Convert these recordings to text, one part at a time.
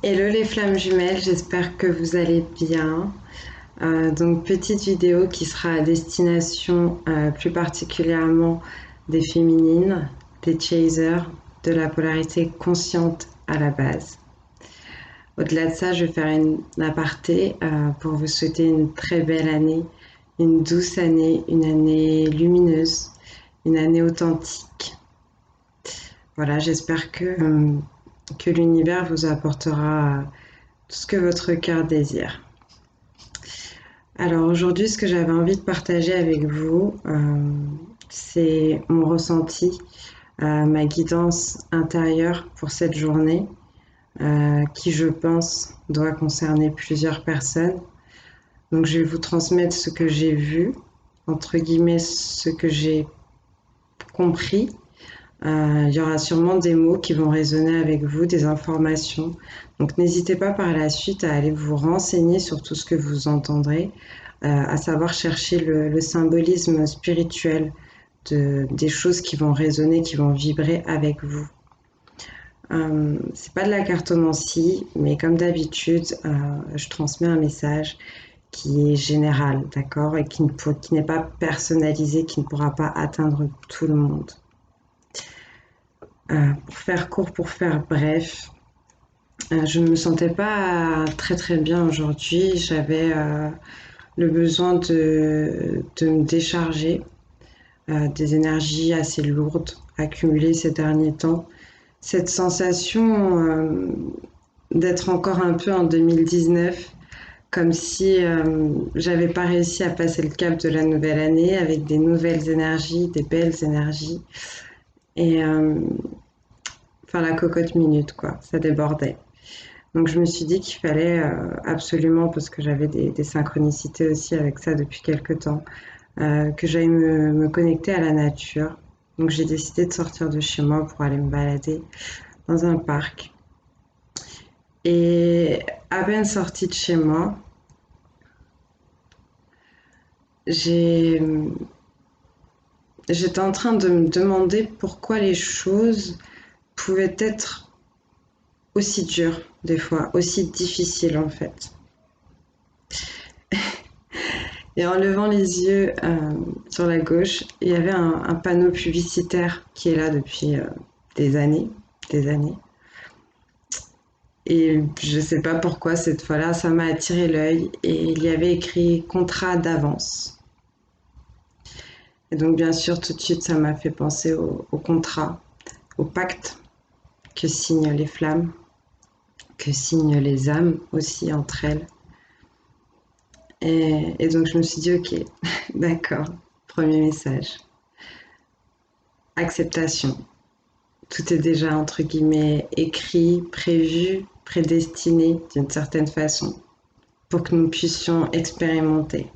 Hello les flammes jumelles, j'espère que vous allez bien. Donc petite vidéo qui sera à destination plus particulièrement des féminines, des chasers, de la polarité consciente à la base. Au-delà de ça, je vais faire une aparté pour vous souhaiter une très belle année, une douce année, une année lumineuse, une année authentique. Voilà, j'espère que l'univers vous apportera tout ce que votre cœur désire. Alors aujourd'hui, ce que j'avais envie de partager avec vous, c'est mon ressenti, ma guidance intérieure pour cette journée, qui je pense doit concerner plusieurs personnes. Donc je vais vous transmettre ce que j'ai vu, entre guillemets ce que j'ai compris. Il y aura sûrement des mots qui vont résonner avec vous, des informations. Donc n'hésitez pas par la suite à aller vous renseigner sur tout ce que vous entendrez, à savoir chercher le symbolisme spirituel des choses qui vont résonner, qui vont vibrer avec vous. C'est pas de la cartomancie, mais comme d'habitude, je transmets un message qui est général, d'accord, et qui n'est pas personnalisé, qui ne pourra pas atteindre tout le monde. Pour faire court, pour faire bref, je ne me sentais pas très très bien aujourd'hui. J'avais le besoin de me décharger des énergies assez lourdes accumulées ces derniers temps. Cette sensation d'être encore un peu en 2019, comme si j'avais pas réussi à passer le cap de la nouvelle année avec des nouvelles énergies, des belles énergies. Et enfin, la cocotte minute, quoi, ça débordait. Donc je me suis dit qu'il fallait absolument, parce que j'avais des synchronicités aussi avec ça depuis quelques temps, que j'aille me connecter à la nature. Donc j'ai décidé de sortir de chez moi pour aller me balader dans un parc. Et à peine sortie de chez moi, j'ai, j'étais en train de me demander pourquoi les choses pouvaient être aussi dures des fois, aussi difficiles en fait. Et en levant les yeux sur la gauche, il y avait un panneau publicitaire qui est là depuis des années, des années. Et je ne sais pas pourquoi cette fois-là, ça m'a attiré l'œil et il y avait écrit contrat d'avance. Et donc bien sûr, tout de suite, ça m'a fait penser au contrat, au pacte que signent les flammes, que signent les âmes aussi entre elles. Et donc je me suis dit, ok, d'accord, premier message. Acceptation. Tout est déjà entre guillemets écrit, prévu, prédestiné d'une certaine façon pour que nous puissions expérimenter.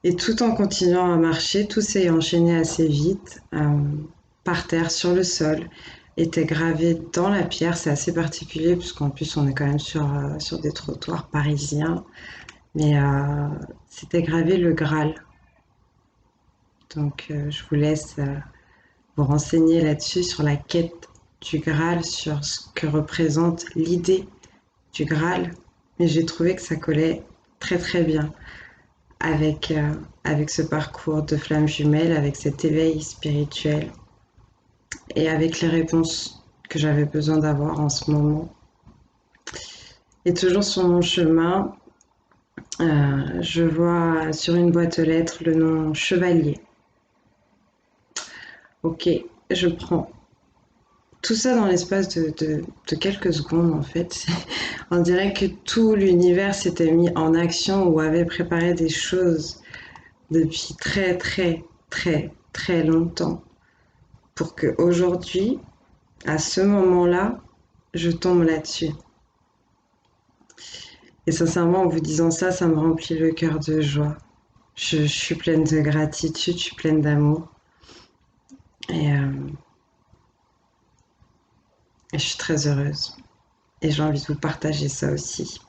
Et tout en continuant à marcher, tout s'est enchaîné assez vite. Par terre, sur le sol, était gravé dans la pierre. C'est assez particulier puisqu'en plus on est quand même sur des trottoirs parisiens. Mais c'était gravé le Graal. Donc je vous laisse vous renseigner là-dessus sur la quête du Graal, sur ce que représente l'idée du Graal. Mais j'ai trouvé que ça collait très très bien avec ce parcours de flammes jumelles, avec cet éveil spirituel et avec les réponses que j'avais besoin d'avoir en ce moment. Et toujours sur mon chemin, je vois sur une boîte aux lettres le nom Chevalier. Ok, je prends tout ça dans l'espace de quelques secondes en fait. On dirait que tout l'univers s'était mis en action ou avait préparé des choses depuis très très très très longtemps pour que aujourd'hui, à ce moment-là, je tombe là-dessus. Et sincèrement, en vous disant ça, ça me remplit le cœur de joie. Je suis pleine de gratitude, je suis pleine d'amour. Et, et je suis très heureuse. Et j'ai envie de vous partager ça aussi.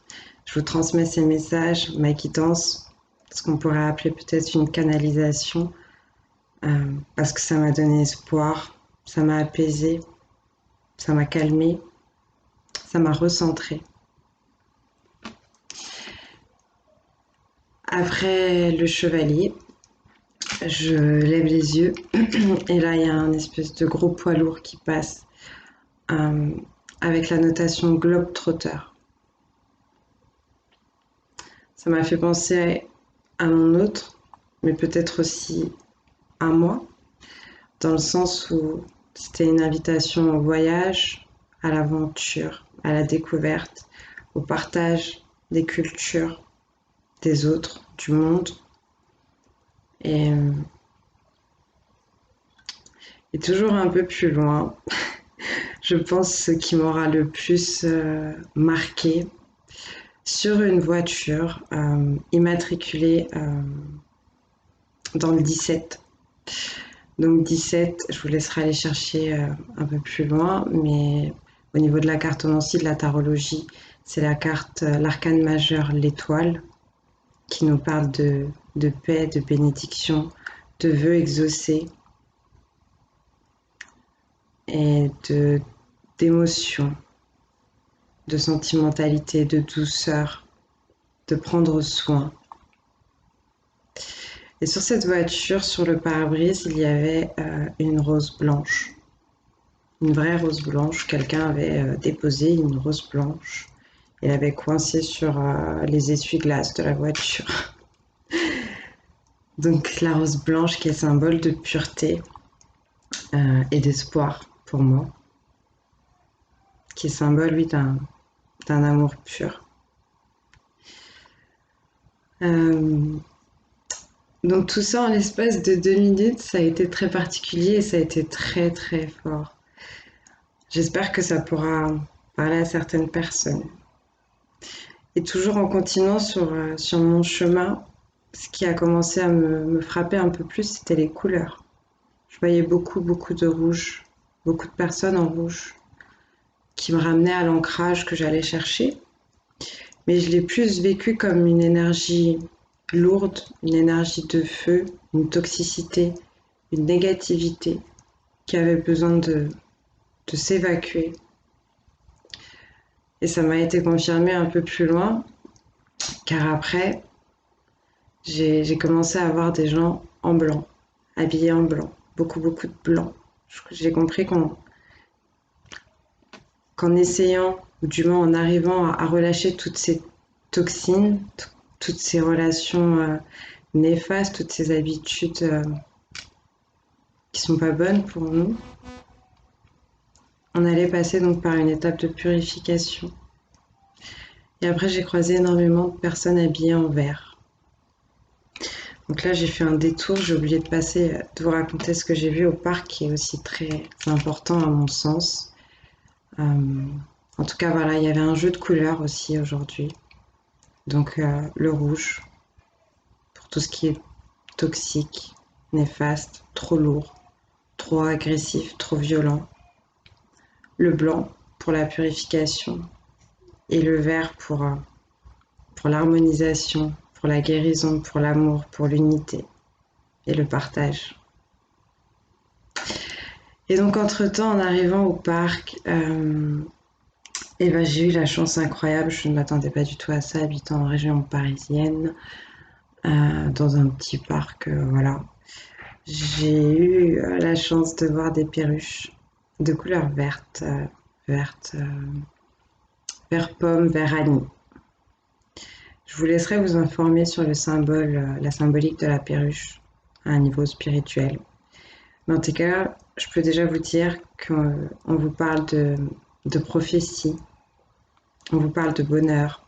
Je vous transmets ces messages, ma guidance, ce qu'on pourrait appeler peut-être une canalisation, parce que ça m'a donné espoir, ça m'a apaisé. ça m'a calmée, ça m'a recentrée. Après le chevalier, je lève les yeux et là il y a un espèce de gros poids lourd qui passe euh, avec la notation Globetrotter. Ça m'a fait penser à mon autre, mais peut-être aussi à moi, dans le sens où c'était une invitation au voyage, à l'aventure, à la découverte, au partage des cultures, des autres, du monde. Et, et toujours un peu plus loin, je pense ce qui m'aura le plus marqué sur une voiture immatriculée dans le 17. Donc 17, je vous laisserai aller chercher un peu plus loin, mais au niveau de la cartomancie, de la tarologie, c'est la carte, l'arcane majeur, l'étoile, qui nous parle de paix, de bénédiction, de vœux exaucés et d'émotion, de sentimentalité, de douceur, de prendre soin. Et sur cette voiture, sur le pare-brise, il y avait une rose blanche. Une vraie rose blanche. Quelqu'un avait déposé une rose blanche et l'avait coincée sur les essuie-glaces de la voiture. Donc la rose blanche qui est symbole de pureté et d'espoir pour moi. Qui est symbole, oui, d'un amour pur. Donc tout ça en l'espace de 2 minutes, ça a été très particulier et ça a été très très fort. J'espère que ça pourra parler à certaines personnes. Et toujours en continuant sur mon chemin, ce qui a commencé à me frapper un peu plus, c'était les couleurs. Je voyais beaucoup de rouge, beaucoup de personnes en rouge, qui me ramenaient à l'ancrage que j'allais chercher. Mais je l'ai plus vécu comme une énergie lourde, une énergie de feu, une toxicité, une négativité qui avait besoin de s'évacuer. Et ça m'a été confirmé un peu plus loin, car après, j'ai commencé à voir des gens en blanc, habillés en blanc, beaucoup de blanc. J'ai compris qu'en essayant, ou du moins en arrivant à relâcher toutes ces toxines, toutes ces relations néfastes, toutes ces habitudes qui sont pas bonnes pour nous, on allait passer donc par une étape de purification. Et après, j'ai croisé énormément de personnes habillées en vert. Donc là, j'ai fait un détour, j'ai oublié de vous raconter ce que j'ai vu au parc, qui est aussi très important à mon sens. En tout cas, voilà, il y avait un jeu de couleurs aussi aujourd'hui. Donc le rouge, pour tout ce qui est toxique, néfaste, trop lourd, trop agressif, trop violent. Le blanc pour la purification et le vert pour l'harmonisation, pour la guérison, pour l'amour, pour l'unité et le partage. Et donc entre-temps, en arrivant au parc, j'ai eu la chance incroyable, je ne m'attendais pas du tout à ça, habitant en région parisienne, dans un petit parc, voilà. J'ai eu la chance de voir des perruches de couleur verte, vert pomme, vert anis. Je vous laisserai vous informer sur le symbole, la symbolique de la perruche à un niveau spirituel. Mais en tout cas, je peux déjà vous dire qu'on vous parle de prophétie, on vous parle de bonheur,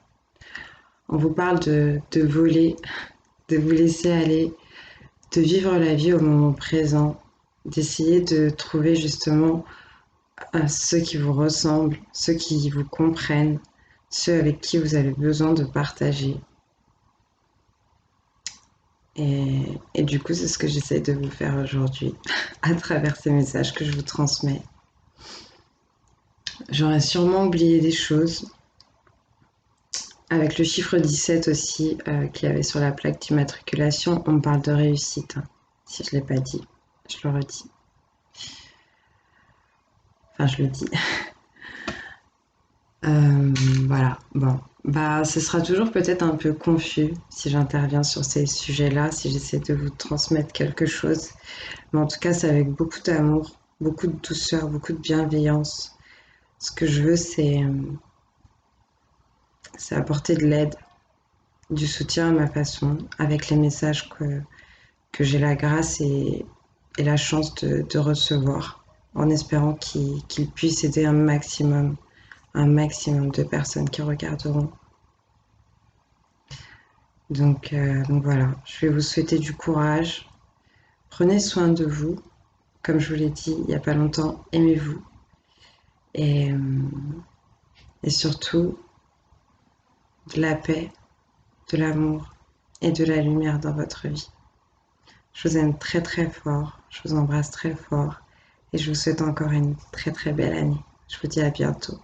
on vous parle de voler, de vous laisser aller, de vivre la vie au moment présent, d'essayer de trouver justement ceux qui vous ressemblent, ceux qui vous comprennent, ceux avec qui vous avez besoin de partager. Et du coup, c'est ce que j'essaie de vous faire aujourd'hui à travers ces messages que je vous transmets. J'aurais sûrement oublié des choses. Avec le chiffre 17 aussi, qu'il y avait sur la plaque d'immatriculation, on parle de réussite. Si je ne l'ai pas dit, je le redis. Enfin, je le dis. Euh, voilà, bon. Bah, ce sera toujours peut-être un peu confus si j'interviens sur ces sujets-là, si j'essaie de vous transmettre quelque chose. Mais en tout cas, c'est avec beaucoup d'amour, beaucoup de douceur, beaucoup de bienveillance. Ce que je veux, c'est apporter de l'aide, du soutien à ma façon, avec les messages que j'ai la grâce et la chance de recevoir, en espérant qu'ils puissent aider un maximum de personnes qui regarderont. Donc voilà, je vais vous souhaiter du courage. Prenez soin de vous. Comme je vous l'ai dit il n'y a pas longtemps, aimez-vous. Et, euh, et surtout, de la paix, de l'amour et de la lumière dans votre vie. Je vous aime très très fort, je vous embrasse très fort et je vous souhaite encore une très très belle année. Je vous dis à bientôt.